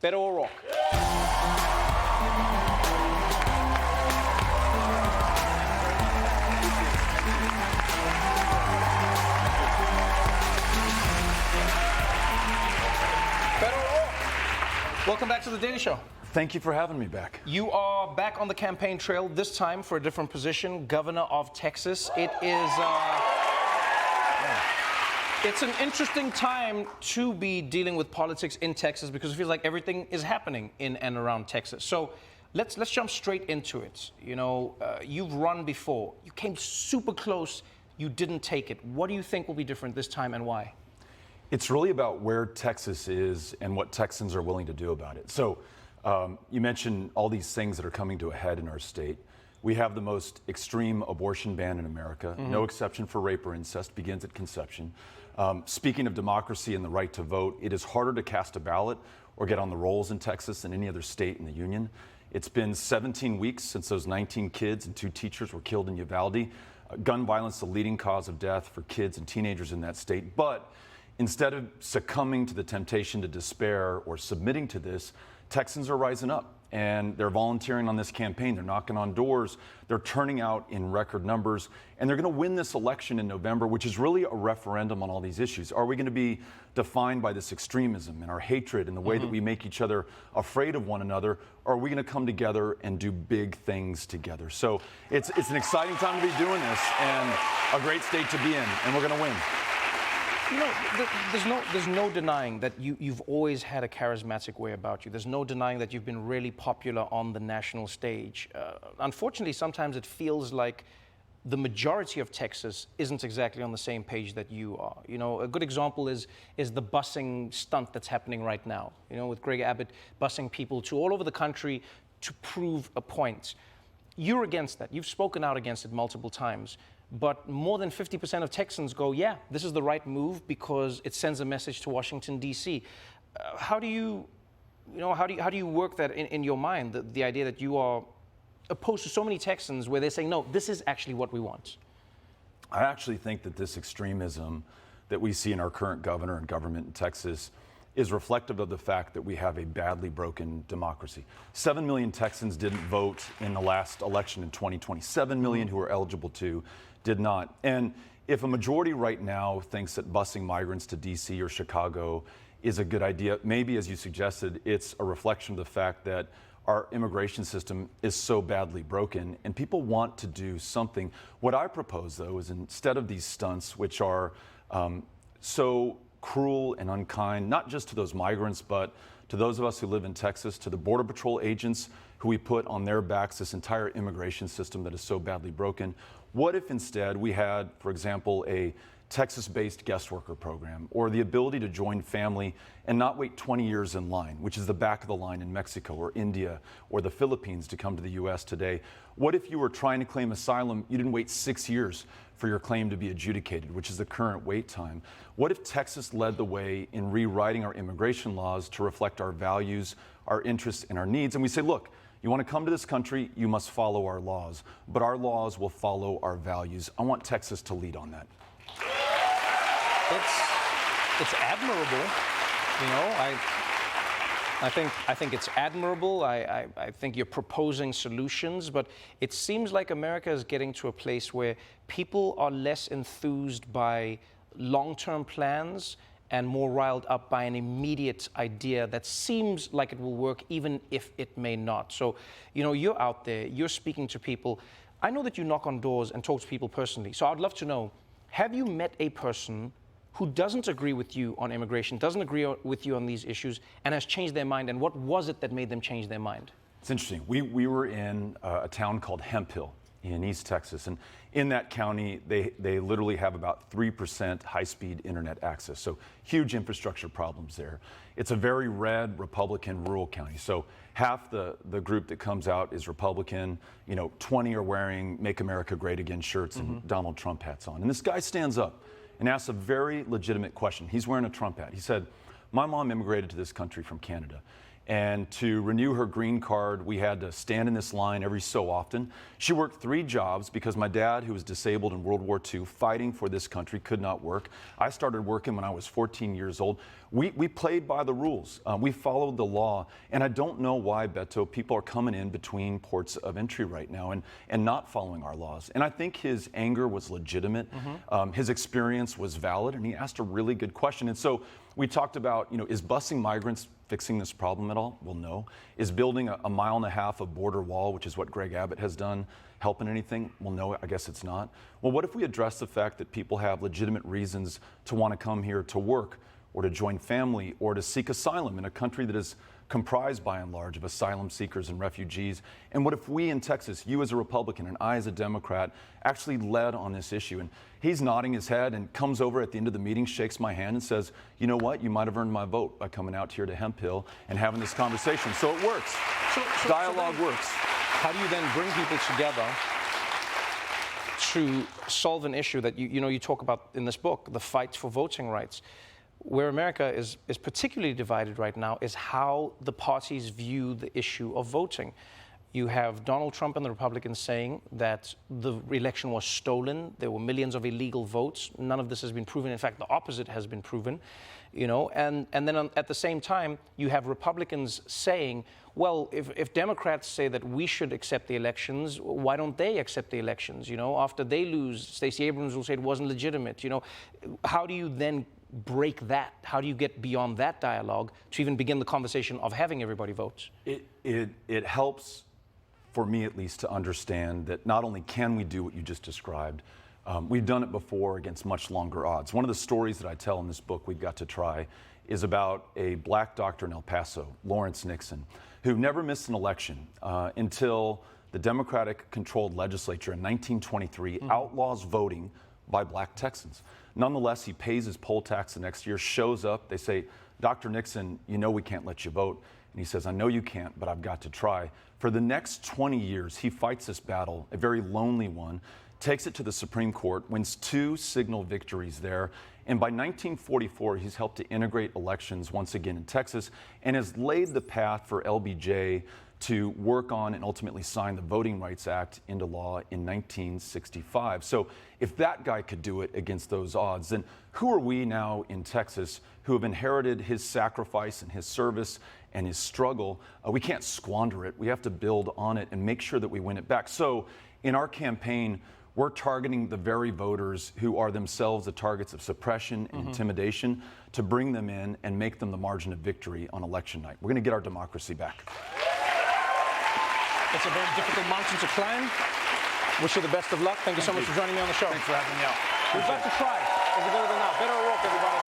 Beto O'Rourke. Beto O'Rourke, welcome back to The Daily Show. Thank you for having me back. You are back on the campaign trail, this time for a different position, governor of Texas. It is... It's an interesting time to be dealing with politics in Texas because it feels like everything is happening in and around Texas. So let's jump straight into it. You know, you've run before. You came super close. You didn't take it. What do you think will be different this time and why? It's really about where Texas is and what Texans are willing to do about it. So you mentioned all these things that are coming to a head in our state. We have the most extreme abortion ban in America. No exception for rape or incest, begins at conception. Speaking of democracy and the right to vote, it is harder to cast a ballot or get on the rolls in Texas than any other state in the union. It's been 17 weeks since those 19 kids and 2 teachers were killed in Uvalde. Gun violence, the leading cause of death for kids and teenagers in that state. But instead of succumbing to the temptation to despair or submitting to this, Texans are rising up. And they're volunteering on this campaign. They're knocking on doors. They're turning out in record numbers. And they're going to win this election in November, which is really a referendum on all these issues. Are we going to be defined by this extremism and our hatred and the way that we make each other afraid of one another? Or are we going to come together and do big things together? So it's an exciting time to be doing this and a great state to be in. And we're going to win. You know, there's no denying that you've always had a charismatic way about you. There's no denying that you've been really popular on the national stage. Unfortunately, sometimes it feels like the majority of Texas isn't exactly on the same page that you are. You know, a good example is the busing stunt that's happening right now. You know, with Greg Abbott busing people to all over the country to prove a point. You're against that. You've spoken out against it multiple times. But more than 50% of Texans go, yeah, this is the right move because it sends a message to Washington, D.C. How do you work that in your mind, the idea that you are opposed to so many Texans where they're saying, no, this is actually what we want? I actually think that this extremism that we see in our current governor and government in Texas is reflective of the fact that we have a badly broken democracy. 7 million Texans didn't vote in the last election in 2020. 7 million who were eligible to did not. And if a majority right now thinks that busing migrants to D.C. or Chicago is a good idea, maybe, as you suggested, it's a reflection of the fact that our immigration system is so badly broken and people want to do something. What I propose, though, is instead of these stunts, which are so cruel and unkind, not just to those migrants, but to those of us who live in Texas, to the Border Patrol agents who we put on their backs this entire immigration system that is so badly broken. What if instead we had, for example, a Texas-based guest worker program or the ability to join family and not wait 20 years in line, which is the back of the line in Mexico or India or the Philippines to come to the U.S. today? What if you were trying to claim asylum, you didn't wait 6 years for your claim to be adjudicated, which is the current wait time? What if Texas led the way in rewriting our immigration laws to reflect our values, our interests, and our needs? And we say, look, you want to come to this country, you must follow our laws, but our laws will follow our values. I want Texas to lead on that. It's admirable, you know. I think it's admirable. I think you're proposing solutions, but it seems like America is getting to a place where people are less enthused by long-term plans and more riled up by an immediate idea that seems like it will work even if it may not. So, you know, you're out there, you're speaking to people. I know that you knock on doors and talk to people personally, so I'd love to know, have you met a person who doesn't agree with you on immigration, doesn't agree with you on these issues, and has changed their mind? And what was it that made them change their mind? It's interesting. We were in a town called Hemp Hill in East Texas, and in that county, they literally have about 3% high-speed internet access, so huge infrastructure problems there. It's a very red Republican rural county, so half the group that comes out is Republican, 20 are wearing Make America Great Again shirts and Donald Trump hats on. And this guy stands up and asks a very legitimate question. He's wearing a Trump hat. He said, my mom immigrated to this country from Canada, And to renew her green card, we had to stand in this line every so often. She worked 3 jobs because my dad, who was disabled in World War II, fighting for this country, could not work. I started working when I was 14 years old. We played by the rules. We followed the law. And I don't know why, Beto, people are coming in between ports of entry right now and not following our laws. And I think his anger was legitimate. His experience was valid, and he asked a really good question. And so we talked about, is busing migrants fixing this problem at all? Well, no. Is building a 1.5 mile of border wall, which is what Greg Abbott has done, helping anything? Well, no, I guess it's not. Well, what if we address the fact that people have legitimate reasons to want to come here to work or to join family or to seek asylum in a country that is comprised by and large of asylum seekers and refugees? And what if we in Texas, you as a Republican and I as a Democrat, actually led on this issue? And he's nodding his head and comes over at the end of the meeting, shakes my hand and says, you know what, you might have earned my vote by coming out here to Hemp Hill and having this conversation. So it works. Dialogue works. How do you then bring people together to solve an issue that you talk about in this book, the fight for voting rights? Where America is particularly divided right now is how the parties view the issue of voting. You have Donald Trump and the Republicans saying that the election was stolen. There were millions of illegal votes. None of this has been proven. In fact, the opposite has been proven. And then at the same time, you have Republicans saying, well, if Democrats say that we should accept the elections, why don't they accept the elections? After they lose, Stacey Abrams will say it wasn't legitimate. How do you then break that? How do you get beyond that dialogue to even begin the conversation of having everybody vote? It helps, for me at least, to understand that not only can we do what you just described, we've done it before against much longer odds. One of the stories that I tell in this book, We've Got to Try, is about a black doctor in El Paso, Lawrence Nixon, who never missed an election until the Democratic-controlled legislature in 1923 outlaws voting by black Texans. Nonetheless, he pays his poll tax the next year, shows up. They say, Dr. Nixon, we can't let you vote. And he says, I know you can't, but I've got to try. For the next 20 years, he fights this battle, a very lonely one, takes it to the Supreme Court, wins 2 signal victories there. And by 1944, he's helped to integrate elections once again in Texas and has laid the path for LBJ to work on and ultimately sign the Voting Rights Act into law in 1965. So if that guy could do it against those odds, then who are we now in Texas who have inherited his sacrifice and his service and his struggle? We can't squander it. We have to build on it and make sure that we win it back. So in our campaign, we're targeting the very voters who are themselves the targets of suppression and intimidation to bring them in and make them the margin of victory on election night. We're going to get our democracy back. It's a very difficult mountain to climb. Wish you the best of luck. Thank you so much for joining me on the show. Thanks for having me out. We've got to try. It's available now. Beto O'Rourke, everybody.